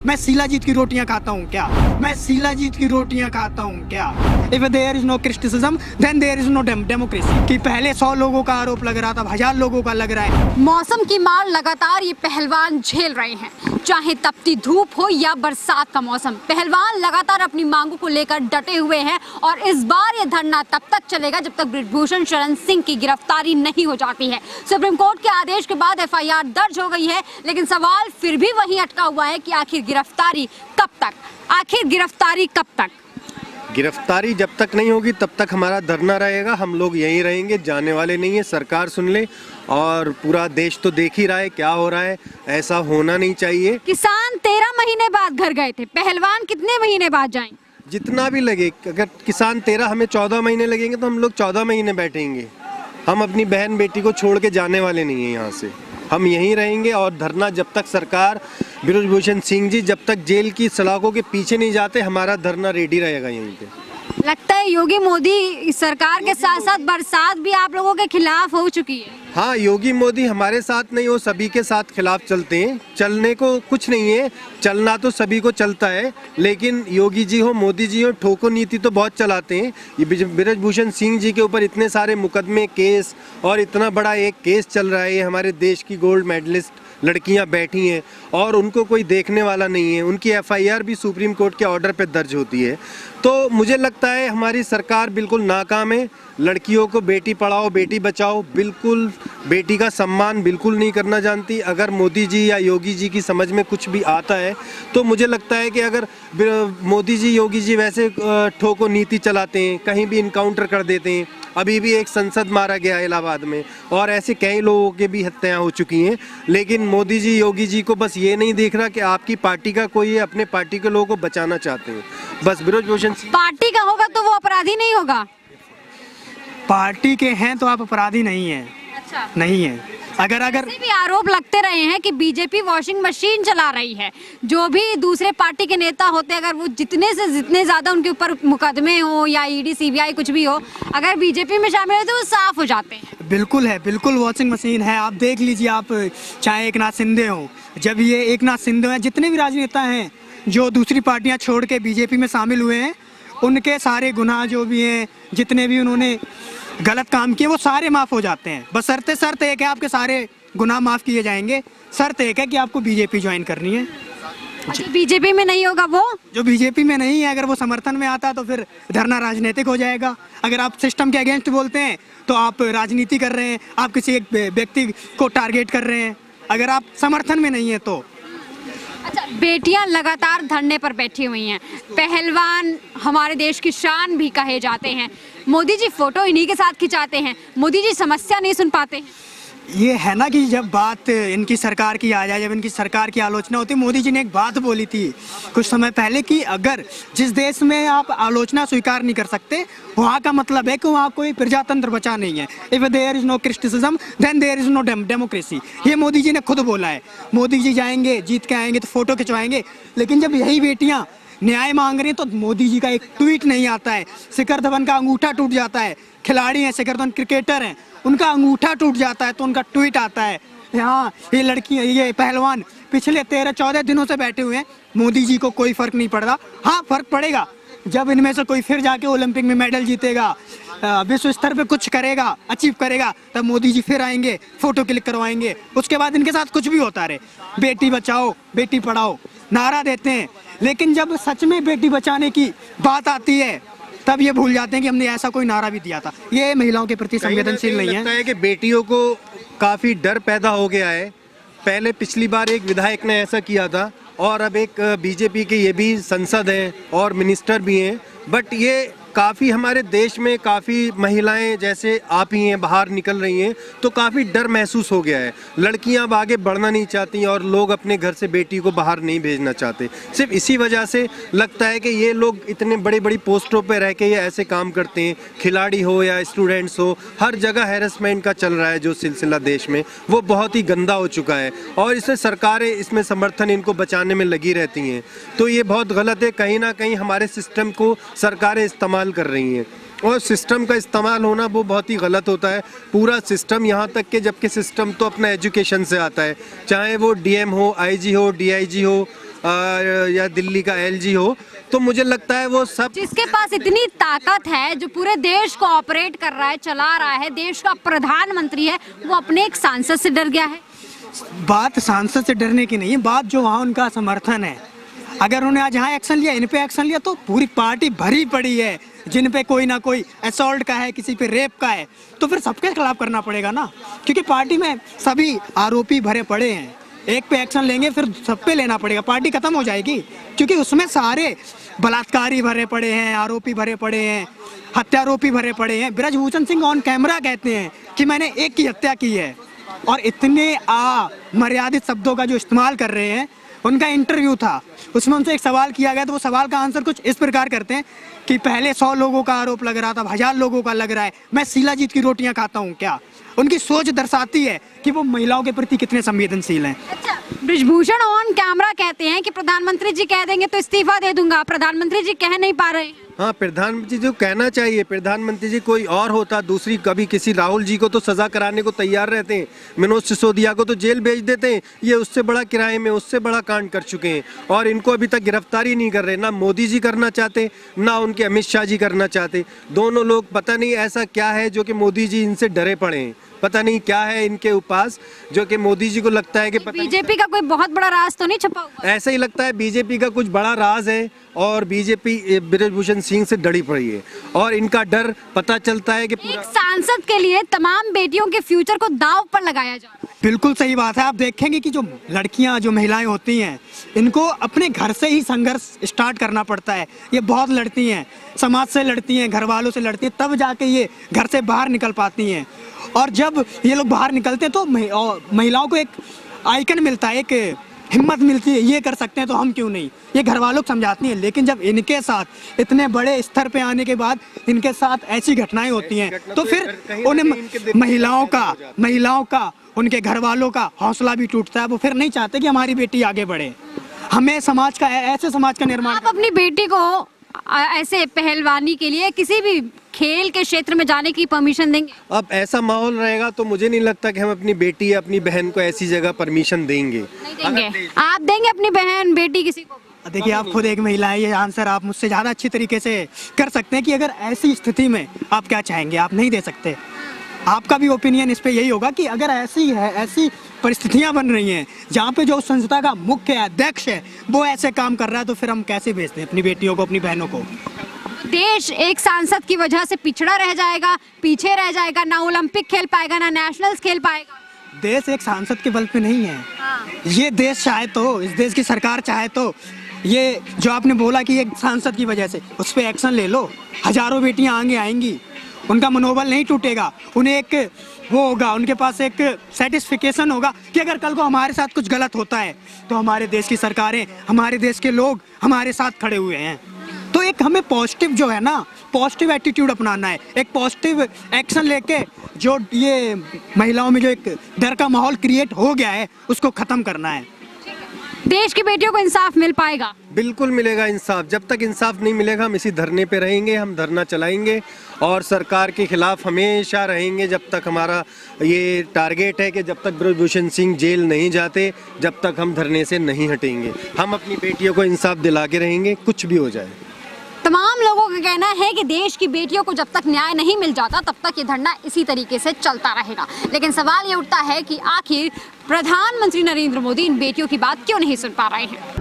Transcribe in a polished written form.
मैं शिलाजीत की रोटियां खाता हूँ क्या? मैं शिलाजीत की रोटियां खाता हूँ क्या? If there is no criticism, then there is no democracy। कि पहले 100 लोगों का आरोप लग रहा था, 1000 लोगों का लग रहा है। मौसम की मार लगातार ये पहलवान झेल रहे हैं, चाहे तपती धूप हो या बरसात का मौसम। पहलवान लगातार अपनी मांगों को लेकर डटे हुए हैं और इस बार ये धरना तब तक चलेगा जब तक बृजभूषण शरण सिंह की गिरफ्तारी नहीं हो जाती है। सुप्रीम कोर्ट के आदेश के बाद FIR दर्ज हो गई है, लेकिन सवाल फिर भी वहीं अटका हुआ है कि आखिर गिरफ्तारी कब तक? आखिर गिरफ्तारी कब तक? गिरफ्तारी जब तक नहीं होगी तब तक हमारा धरना रहेगा। हम लोग यहीं रहेंगे, जाने वाले नहीं है। सरकार सुन ले, और पूरा देश तो देख ही रहा है क्या हो रहा है। ऐसा होना नहीं चाहिए। किसान 13 महीने बाद घर गए थे, पहलवान कितने महीने बाद जाएंगे? जितना भी लगे, अगर किसान 13 हमें 14 महीने लगेंगे तो हम लोग 14 महीने बैठेंगे। हम अपनी बहन बेटी को छोड़ के जाने वाले नहीं हैं यहाँ से। हम यहीं रहेंगे और धरना जब तक सरकार, बृजभूषण सिंह जी जब तक जेल की सलाखों के पीछे नहीं जाते, हमारा धरना रेडी रहेगा यहीं पे। लगता है योगी मोदी सरकार के साथ साथ बरसात भी आप लोगों के खिलाफ हो चुकी है। हाँ, योगी मोदी हमारे साथ नहीं, वो सभी के साथ खिलाफ चलते हैं। चलने को कुछ नहीं है, चलना तो सभी को चलता है, लेकिन योगी जी हो, मोदी जी हो, ठोको नीति तो बहुत चलाते हैं। ये बृजभूषण सिंह जी के ऊपर इतने सारे मुकदमे, केस, और इतना बड़ा एक केस चल रहा है। ये हमारे देश की गोल्ड मेडलिस्ट लड़कियां बैठी हैं और उनको कोई देखने वाला नहीं है। उनकी FIR भी सुप्रीम कोर्ट के ऑर्डर पे दर्ज होती है। तो मुझे लगता है हमारी सरकार बिल्कुल नाकाम है। लड़कियों को बेटी पढ़ाओ बेटी बचाओ, बिल्कुल बेटी का सम्मान बिल्कुल नहीं करना जानती। अगर मोदी जी या योगी जी की समझ में कुछ भी आता है तो मुझे लगता है कि अगर मोदी जी योगी जी वैसे ठोको नीति चलाते हैं, कहीं भी इनकाउंटर कर देते हैं। अभी भी एक संसद मारा गया इलाहाबाद में, और ऐसे कई लोगों के भी हत्याएं हो चुकी हैं। लेकिन मोदी जी योगी जी को बस ये नहीं देख रहा कि आपकी पार्टी का कोई है, अपने पार्टी के लोगों को बचाना चाहते हैं। बस बृजभूषण पार्टी का होगा तो वो अपराधी नहीं होगा। पार्टी के हैं तो आप अपराधी नहीं है। अच्छा, नहीं है। अगर भी आरोप लगते रहे हैं कि बीजेपी वॉशिंग मशीन चला रही है। जो भी दूसरे पार्टी के नेता होते हैं, अगर वो जितने से जितने ज्यादा उनके ऊपर मुकदमे हो या ED CBI कुछ भी हो, अगर बीजेपी में शामिल हो तो वो साफ हो जाते हैं। बिल्कुल है, बिल्कुल वॉशिंग मशीन है। आप देख लीजिए, आप चाहे एकनाथ शिंदे हो, जब ये एकनाथ शिंदे हैं, जितने भी राजनेता हैं जो दूसरी पार्टियां छोड़ के बीजेपी में शामिल हुए हैं, उनके सारे गुनाह जो भी हैं, जितने भी उन्होंने गलत काम किए, वो सारे माफ़ हो जाते हैं। बस शर्त एक है, आपके सारे गुनाह माफ़ किए जाएंगे। शर्त एक है कि आपको बीजेपी ज्वाइन करनी है। बीजेपी में नहीं होगा वो, जो बीजेपी में नहीं है, अगर वो समर्थन में आता तो फिर धरना राजनीतिक हो जाएगा। अगर आप सिस्टम के अगेंस्ट बोलते हैं तो आप राजनीति कर रहे हैं, आप किसी एक व्यक्ति को टारगेट कर रहे हैं। अगर आप समर्थन में नहीं है तो। अच्छा, बेटियां लगातार धरने पर बैठी हुई हैं। पहलवान हमारे देश की शान भी कहे जाते हैं। मोदी जी फोटो इन्हीं के साथ खिंचाते हैं। मोदी जी समस्या नहीं सुन पाते। ये है ना कि जब बात इनकी सरकार की आ जाए, जब इनकी सरकार की आलोचना होती है, मोदी जी ने एक बात बोली थी कुछ समय पहले कि अगर जिस देश में आप आलोचना स्वीकार नहीं कर सकते, वहाँ का मतलब है कि वहाँ कोई प्रजातंत्र बचा नहीं है। If there is no criticism then there is no democracy. ये मोदी जी ने खुद बोला है। मोदी जी जाएंगे, जीत के आएंगे तो फोटो खिंचवाएंगे, लेकिन जब यही बेटियाँ न्याय मांग रही हैं तो मोदी जी का एक ट्वीट नहीं आता है। शिखर धवन का अंगूठा टूट जाता है। खिलाड़ी हैं, शिखर धवन क्रिकेटर हैं, उनका अंगूठा टूट जाता है तो उनका ट्वीट आता है। हाँ, ये लड़कियाँ, ये पहलवान पिछले 13-14 दिनों से बैठे हुए हैं। मोदी जी को कोई फर्क नहीं पड़ रहा। हाँ, फर्क पड़ेगा जब इनमें से कोई फिर जाके ओलंपिक में मेडल जीतेगा, विश्व स्तर पे कुछ करेगा, अचीव करेगा, तब मोदी जी फिर आएंगे, फोटो क्लिक करवाएंगे। उसके बाद इनके साथ कुछ भी होता रहे। बेटी बचाओ बेटी पढ़ाओ नारा देते हैं, लेकिन जब सच में बेटी बचाने की बात आती है तब ये भूल जाते हैं कि हमने ऐसा कोई नारा भी दिया था। ये महिलाओं के प्रति संवेदनशील नहीं है। लगता है कि बेटियों को काफ़ी डर पैदा हो गया है। पहले पिछली बार एक विधायक ने ऐसा किया था, और अब एक बीजेपी के ये भी सांसद हैं और मिनिस्टर भी हैं। बट ये काफ़ी हमारे देश में काफ़ी महिलाएं जैसे आप ही हैं बाहर निकल रही हैं, तो काफ़ी डर महसूस हो गया है। लड़कियां अब आगे बढ़ना नहीं चाहती और लोग अपने घर से बेटी को बाहर नहीं भेजना चाहते। सिर्फ इसी वजह से लगता है कि ये लोग इतने बड़ी बड़ी पोस्टों पे रह के ये ऐसे काम करते हैं। खिलाड़ी हो या स्टूडेंट्स हो, हर जगह हैरेसमेंट का चल रहा है जो सिलसिला देश में, वो बहुत ही गंदा हो चुका है, और इससे सरकारें इसमें समर्थन इनको बचाने में लगी रहती हैं। तो ये बहुत गलत है। कहीं ना कहीं हमारे सिस्टम को सरकारें इस्तेमाल कर रही हैं, और सिस्टम का इस्तेमाल होना वो बहुत ही गलत होता है। पूरा सिस्टम, यहाँ तक कि जबकि सिस्टम तो अपना एजुकेशन से आता है, चाहे वो DM हो, IG हो, DIG हो, या दिल्ली का LG हो, तो मुझे लगता है वो सब जिसके पास इतनी ताकत है, जो पूरे देश को ऑपरेट कर रहा है, चला रहा है, देश का प्रधानमंत्री है, वो अपने एक सांसद से डर गया है। बात सांसद से डरने की नहीं है, बात जो वहाँ उनका समर्थन है। अगर उन्होंने आज यहाँ एक्शन लिया, इन पे एक्शन लिया, तो पूरी पार्टी भरी पड़ी है जिन पे कोई ना कोई असॉल्ट का है, किसी पे रेप का है, तो फिर सबके खिलाफ करना पड़ेगा ना, क्योंकि पार्टी में सभी आरोपी भरे पड़े हैं। एक पे एक्शन लेंगे फिर सब पे लेना पड़ेगा, पार्टी खत्म हो जाएगी, क्योंकि उसमें सारे बलात्कारी भरे पड़े हैं, आरोपी भरे पड़े हैं, हत्यारोपी भरे पड़े हैं। ब्रजभूषण सिंह ऑन कैमरा कहते हैं कि मैंने एक की हत्या की है, और इतने मर्यादित शब्दों का जो इस्तेमाल कर रहे हैं। उनका इंटरव्यू था, उसमें उनसे एक सवाल किया गया, तो वो सवाल का आंसर कुछ इस प्रकार करते हैं कि पहले 100 लोगों का आरोप लग रहा था, 1000 लोगों का लग रहा है, मैं शिलाजीत की रोटियां खाता हूं क्या। उनकी सोच दर्शाती है कि वो महिलाओं के प्रति कितने संवेदनशील हैं। अच्छा, ब्रिजभूषण ऑन कैमरा कहते हैं कि प्रधानमंत्री जी कह देंगे तो इस्तीफा दे दूंगा, प्रधानमंत्री जी कह नहीं पा रहे हैं। हाँ, प्रधानमंत्री जी को कहना चाहिए। प्रधानमंत्री जी कोई और होता, दूसरी कभी किसी राहुल जी को तो सजा कराने को तैयार रहते हैं, मनोज सिसोदिया को तो जेल भेज देते हैं। ये उससे बड़ा किराए में उससे बड़ा कांड कर चुके हैं और इनको अभी तक गिरफ्तारी नहीं कर रहे। ना मोदी जी करना चाहते, ना उनके अमित शाह जी करना चाहते। दोनों लोग पता नहीं ऐसा क्या है जो कि मोदी जी इनसे डरे पड़े हैं। पता नहीं क्या है इनके पास जो कि मोदी जी को लगता है कि बीजेपी का कोई बहुत बड़ा राज तो नहीं छुपा हुआ। ऐसा ही लगता है बीजेपी का कुछ बड़ा राज है और बीजेपी ब्रजभूषण सिंह से डरी पड़ी है और इनका डर पता चलता है कि एक सांसद के लिए तमाम बेटियों के फ्यूचर को दांव पर लगाया जा रहा है। बिल्कुल सही बात है। आप देखेंगे कि जो लड़कियां, जो महिलाएं होती हैं, इनको अपने घर से ही संघर्ष स्टार्ट करना पड़ता है। ये बहुत लड़ती हैं, समाज से लड़ती हैं, घर वालों से लड़ती हैं, तब जाके ये घर से बाहर निकल पाती हैं। और जब ये लोग बाहर निकलते हैं तो महिलाओं को एक आइकन मिलता है, एक हिम्मत मिलती है, ये कर सकते हैं तो हम क्यों नहीं, ये घर वालों को समझाती हैं। लेकिन जब इनके साथ इतने बड़े स्तर पे आने के बाद इनके साथ ऐसी घटनाएं होती हैं तो फिर उन्हें महिलाओं का उनके घर वालों का हौसला भी टूटता है। वो फिर नहीं चाहते कि हमारी बेटी आगे बढ़े। हमें समाज का, ऐसे समाज का निर्माण। आप अपनी बेटी को ऐसे पहलवानी के लिए किसी भी खेल के क्षेत्र में जाने की परमिशन देंगे? अब ऐसा माहौल रहेगा तो मुझे नहीं लगता कि हम अपनी बेटी या अपनी बहन को ऐसी जगह परमिशन देंगे। नहीं देंगे। आप देंगे अपनी बहन बेटी किसी को? देखिए, आप खुद एक महिला है, ये आंसर आप मुझसे ज़्यादा अच्छी तरीके से कर सकते हैं कि अगर ऐसी स्थिति में आप क्या चाहेंगे। आप नहीं दे सकते। आपका भी ओपिनियन इस पे यही होगा कि अगर ऐसी परिस्थितियां बन रही हैं जहाँ पे जो संस्था का मुख्य अध्यक्ष है वो ऐसे काम कर रहा है, तो फिर हम कैसे भेजते हैं अपनी बेटियों को, अपनी बहनों को। देश एक सांसद की वजह से पिछड़ा रह जाएगा, पीछे रह जाएगा, ना ओलंपिक खेल पाएगा, ना नेशनल्स खेल पाएगा। देश एक सांसद के बल पे नहीं है। ये देश चाहे तो, इस देश की सरकार चाहे तो, ये जो आपने बोला कि एक सांसद की वजह से, उस पर एक्शन ले लो। हजारों बेटियां आगे आएंगी, उनका मनोबल नहीं टूटेगा, उन्हें एक वो होगा, उनके पास एक सेटिस्फिकेशन होगा कि अगर कल को हमारे साथ कुछ गलत होता है तो हमारे देश की सरकारें, हमारे देश के लोग हमारे साथ खड़े हुए हैं। तो एक हमें पॉजिटिव जो है ना, पॉजिटिव एटीट्यूड अपनाना है, एक पॉजिटिव एक्शन लेके जो ये महिलाओं में जो एक डर का माहौल क्रिएट हो गया है उसको खत्म करना है। देश की बेटियों को इंसाफ मिल पाएगा? बिल्कुल मिलेगा इंसाफ। जब तक इंसाफ नहीं मिलेगा हम इसी धरने पे रहेंगे, हम धरना चलाएंगे और सरकार के खिलाफ हमेशा रहेंगे जब तक हमारा ये टारगेट है कि जब तक ब्रजभूषण सिंह जेल नहीं जाते, जब तक हम धरने से नहीं हटेंगे। हम अपनी बेटियों को इंसाफ दिला के रहेंगे, कुछ भी हो जाए। तमाम लोगों का कहना है कि देश की बेटियों को जब तक न्याय नहीं मिल जाता तब तक ये धरना इसी तरीके से चलता रहेगा। लेकिन सवाल ये उठता है कि आखिर प्रधानमंत्री नरेंद्र मोदी इन बेटियों की बात क्यों नहीं सुन पा रहे हैं।